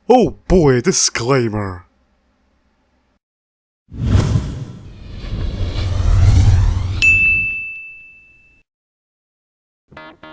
Oh boy, disclaimer.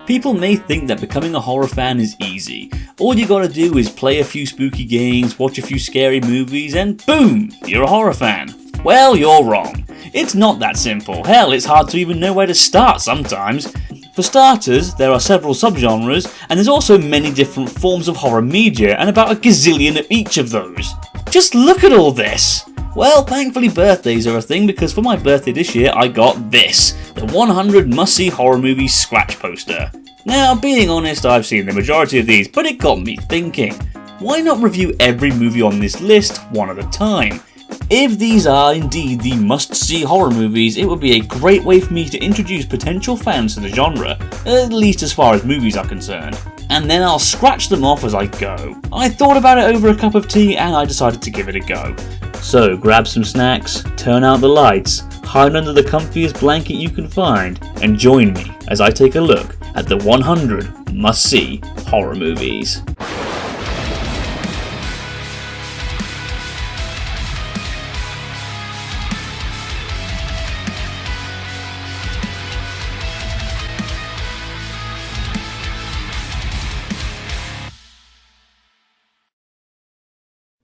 People may think that becoming a horror fan is easy. All you gotta do is play a few spooky games, watch a few scary movies, and boom, you're a horror fan. Well, you're wrong. It's not that simple. Hell, it's hard to even know where to start sometimes. For starters, there are several subgenres, and there's also many different forms of horror media, and about a gazillion of each of those. Just look at all this! Well, thankfully birthdays are a thing, because for my birthday this year I got this, the 100 must-see horror movies scratch poster. Now, being honest, I've seen the majority of these, but it got me thinking, why not review every movie on this list one at a time? If these are indeed the must-see horror movies, it would be a great way for me to introduce potential fans to the genre, at least as far as movies are concerned, and then I'll scratch them off as I go. I thought about it over a cup of tea and I decided to give it a go. So grab some snacks, turn out the lights, hide under the comfiest blanket you can find, and join me as I take a look at the 100 must-see horror movies.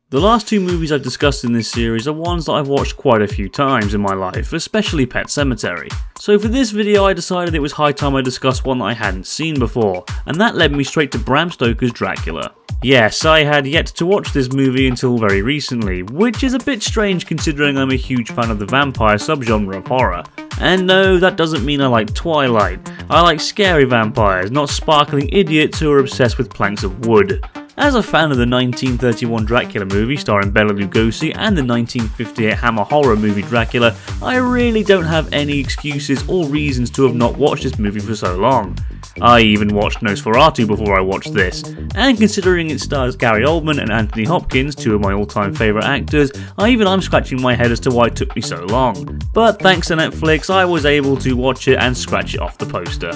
The last two movies I've discussed in this series are ones that I've watched quite a few times in my life, especially Pet Sematary. So for this video I decided it was high time I discussed one that I hadn't seen before, and that led me straight to Bram Stoker's Dracula. Yes, I had yet to watch this movie until very recently, which is a bit strange considering I'm a huge fan of the vampire subgenre of horror. And no, that doesn't mean I like Twilight. I like scary vampires, not sparkling idiots who are obsessed with planks of wood. As a fan of the 1931 Dracula movie starring Bela Lugosi and the 1958 Hammer horror movie Dracula, I really don't have any excuses or reasons to have not watched this movie for so long. I even watched Nosferatu before I watched this, and considering it stars Gary Oldman and Anthony Hopkins, two of my all-time favourite actors, I'm scratching my head as to why it took me so long. But thanks to Netflix, I was able to watch it and scratch it off the poster.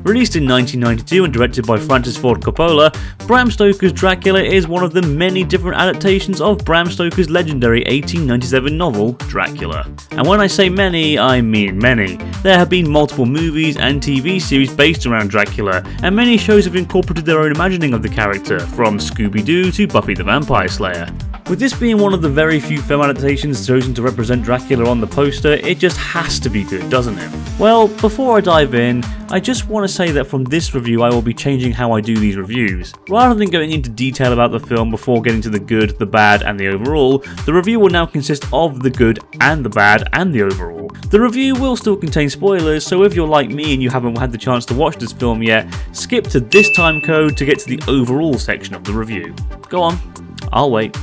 Released in 1992 and directed by Francis Ford Coppola, Bram Stoker's Dracula is one of the many different adaptations of Bram Stoker's legendary 1897 novel, Dracula. And when I say many, I mean many. There have been multiple movies and TV series based around Dracula, and many shows have incorporated their own imagining of the character, from Scooby-Doo to Buffy the Vampire Slayer. With this being one of the very few film adaptations chosen to represent Dracula on the poster, it just has to be good, doesn't it? Well, before I dive in, I just want to say that from this review I will be changing how I do these reviews. Rather than going into detail about the film before getting to the good, the bad and the overall, the review will now consist of the good and the bad and the overall. The review will still contain spoilers, so if you're like me and you haven't had the chance to watch this film yet, skip to this time code to get to the overall section of the review. Go on, I'll wait.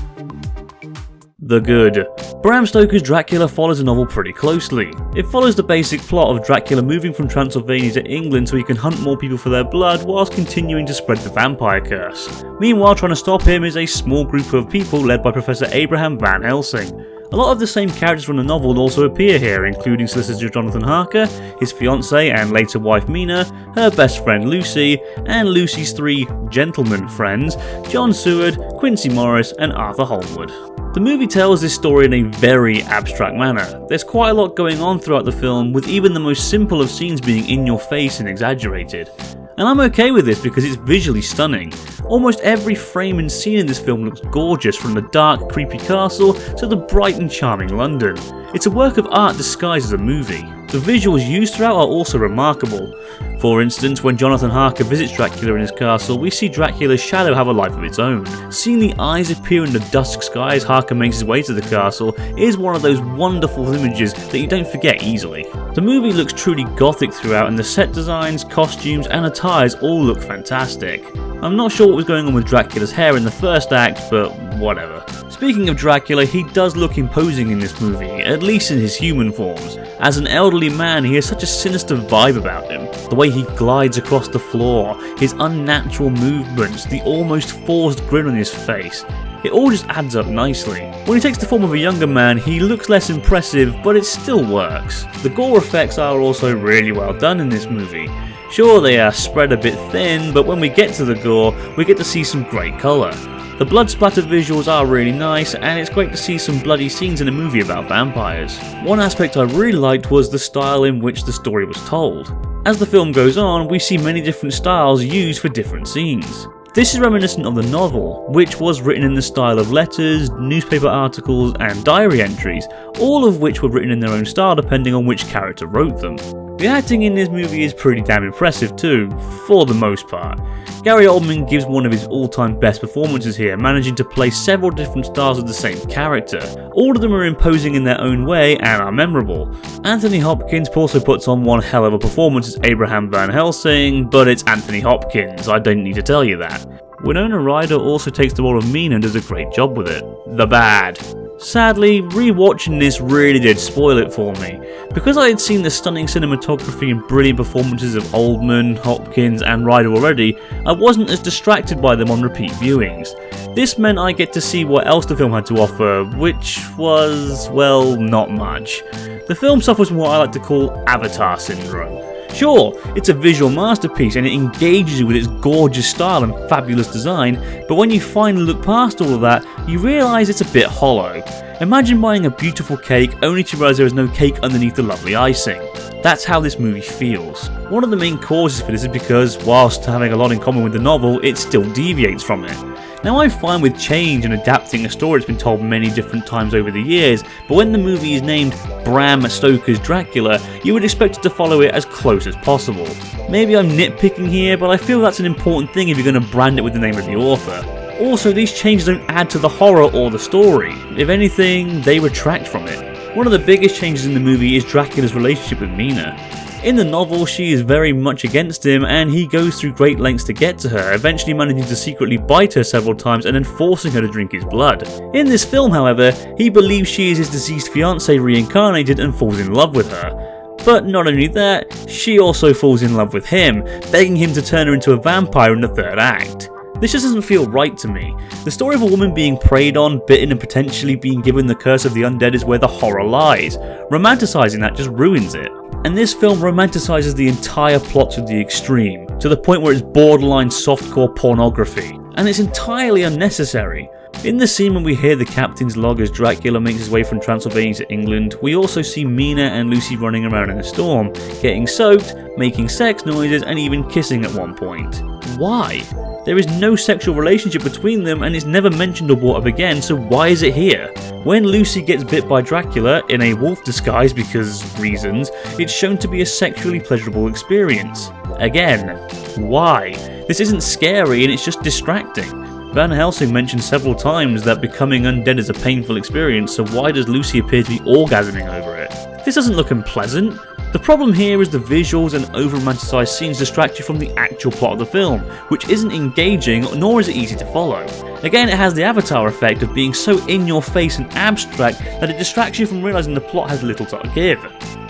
The good. Bram Stoker's Dracula follows the novel pretty closely. It follows the basic plot of Dracula moving from Transylvania to England so he can hunt more people for their blood whilst continuing to spread the vampire curse. Meanwhile, trying to stop him is a small group of people led by Professor Abraham Van Helsing. A lot of the same characters from the novel also appear here, including solicitor Jonathan Harker, his fiancée and later wife Mina, her best friend Lucy, and Lucy's three gentleman friends, John Seward, Quincy Morris, and Arthur Holmwood. The movie tells this story in a very abstract manner. There's quite a lot going on throughout the film, with even the most simple of scenes being in your face and exaggerated. And I'm okay with this because it's visually stunning. Almost every frame and scene in this film looks gorgeous, from the dark, creepy castle to the bright and charming London. It's a work of art disguised as a movie. The visuals used throughout are also remarkable. For instance, when Jonathan Harker visits Dracula in his castle, we see Dracula's shadow have a life of its own. Seeing the eyes appear in the dusk sky as Harker makes his way to the castle is one of those wonderful images that you don't forget easily. The movie looks truly gothic throughout, and the set designs, costumes and attires all look fantastic. I'm not sure what was going on with Dracula's hair in the first act, but whatever. Speaking of Dracula, he does look imposing in this movie, at least in his human forms. As an elderly man, he has such a sinister vibe about him. The way he glides across the floor, his unnatural movements, the almost forced grin on his face. It all just adds up nicely. When he takes the form of a younger man, he looks less impressive, but it still works. The gore effects are also really well done in this movie. Sure, they are spread a bit thin, but when we get to the gore, we get to see some great colour. The blood splatter visuals are really nice, and it's great to see some bloody scenes in a movie about vampires. One aspect I really liked was the style in which the story was told. As the film goes on, we see many different styles used for different scenes. This is reminiscent of the novel, which was written in the style of letters, newspaper articles, and diary entries, all of which were written in their own style depending on which character wrote them. The acting in this movie is pretty damn impressive too, for the most part. Gary Oldman gives one of his all-time best performances here, managing to play several different styles of the same character. All of them are imposing in their own way and are memorable. Anthony Hopkins also puts on one hell of a performance as Abraham Van Helsing, but it's Anthony Hopkins, I don't need to tell you that. Winona Ryder also takes the role of Mina and does a great job with it. The bad. Sadly, rewatching this really did spoil it for me. Because I had seen the stunning cinematography and brilliant performances of Oldman, Hopkins and Ryder already, I wasn't as distracted by them on repeat viewings. This meant I get to see what else the film had to offer, which was, well, not much. The film suffers from what I like to call Avatar syndrome. Sure, it's a visual masterpiece and it engages you with its gorgeous style and fabulous design, but when you finally look past all of that, you realise it's a bit hollow. Imagine buying a beautiful cake only to realise there is no cake underneath the lovely icing. That's how this movie feels. One of the main causes for this is because, whilst having a lot in common with the novel, it still deviates from it. Now, I'm fine with change and adapting a story that's been told many different times over the years, but when the movie is named Bram Stoker's Dracula, you would expect it to follow it as close as possible. Maybe I'm nitpicking here, but I feel that's an important thing if you're going to brand it with the name of the author. Also, these changes don't add to the horror or the story. If anything, they retract from it. One of the biggest changes in the movie is Dracula's relationship with Mina. In the novel, she is very much against him and he goes through great lengths to get to her, eventually managing to secretly bite her several times and then forcing her to drink his blood. In this film, however, he believes she is his deceased fiancée reincarnated and falls in love with her. But not only that, she also falls in love with him, begging him to turn her into a vampire in the third act. This just doesn't feel right to me. The story of a woman being preyed on, bitten and potentially being given the curse of the undead is where the horror lies. Romanticising that just ruins it. And this film romanticises the entire plot to the extreme, to the point where it's borderline softcore pornography. And it's entirely unnecessary. In the scene when we hear the captain's log as Dracula makes his way from Transylvania to England, we also see Mina and Lucy running around in a storm, getting soaked, making sex noises and even kissing at one point. Why? There is no sexual relationship between them and it's never mentioned or brought up again, so why is it here? When Lucy gets bit by Dracula, in a wolf disguise because reasons, it's shown to be a sexually pleasurable experience. Again, why? This isn't scary and it's just distracting. Van Helsing mentioned several times that becoming undead is a painful experience, so why does Lucy appear to be orgasming over it? This doesn't look unpleasant. The problem here is the visuals and over-romanticised scenes distract you from the actual plot of the film, which isn't engaging nor is it easy to follow. Again, it has the Avatar effect of being so in your face and abstract that it distracts you from realising the plot has little to give.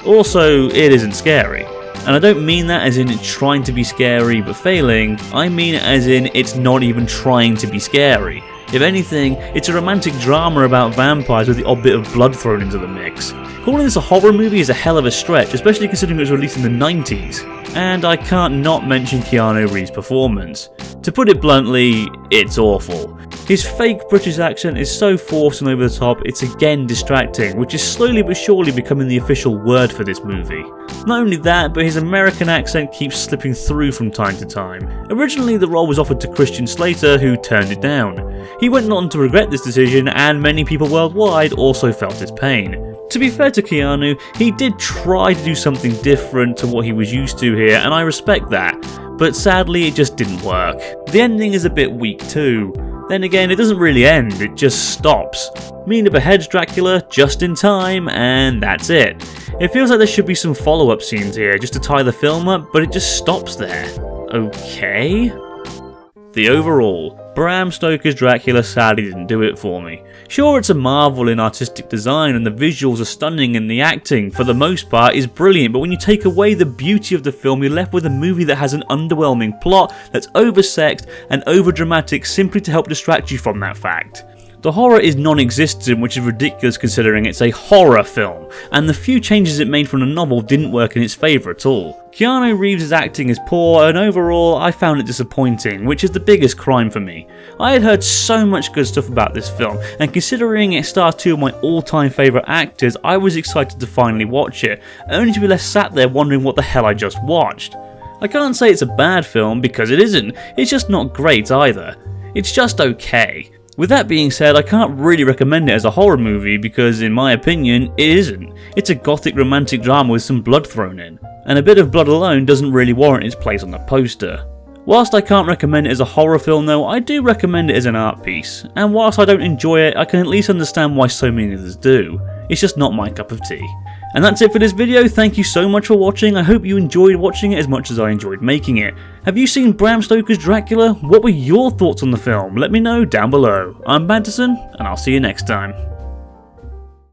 Also, it isn't scary. And I don't mean that as in it's trying to be scary but failing, I mean it as in it's not even trying to be scary. If anything, it's a romantic drama about vampires with the odd bit of blood thrown into the mix. Calling this a horror movie is a hell of a stretch, especially considering it was released in the 90s. And I can't not mention Keanu Reeves' performance. To put it bluntly, it's awful. His fake British accent is so forced and over the top, it's again distracting, which is slowly but surely becoming the official word for this movie. Not only that, but his American accent keeps slipping through from time to time. Originally, the role was offered to Christian Slater, who turned it down. He went on to regret this decision, and many people worldwide also felt his pain. To be fair to Keanu, he did try to do something different to what he was used to here, and I respect that, but sadly it just didn't work. The ending is a bit weak too. Then again, it doesn't really end, it just stops. Mina beheads Dracula just in time, and that's it. It feels like there should be some follow-up scenes here just to tie the film up, but it just stops there. Okay? The overall, Bram Stoker's Dracula sadly didn't do it for me. Sure, it's a marvel in artistic design and the visuals are stunning and the acting, for the most part, is brilliant, but when you take away the beauty of the film, you're left with a movie that has an underwhelming plot that's oversexed and overdramatic simply to help distract you from that fact. The horror is non-existent, which is ridiculous considering it's a horror film, and the few changes it made from the novel didn't work in its favour at all. Keanu Reeves' acting is poor, and overall I found it disappointing, which is the biggest crime for me. I had heard so much good stuff about this film, and considering it stars two of my all-time favourite actors, I was excited to finally watch it, only to be left sat there wondering what the hell I just watched. I can't say it's a bad film, because it isn't, it's just not great either. It's just okay. With that being said, I can't really recommend it as a horror movie because, in my opinion, it isn't. It's a gothic romantic drama with some blood thrown in, and a bit of blood alone doesn't really warrant its place on the poster. Whilst I can't recommend it as a horror film though, I do recommend it as an art piece, and whilst I don't enjoy it, I can at least understand why so many others do. It's just not my cup of tea. And that's it for this video. Thank you so much for watching. I hope you enjoyed watching it as much as I enjoyed making it. Have you seen Bram Stoker's Dracula? What were your thoughts on the film? Let me know down below. I'm Banterson, and I'll see you next time.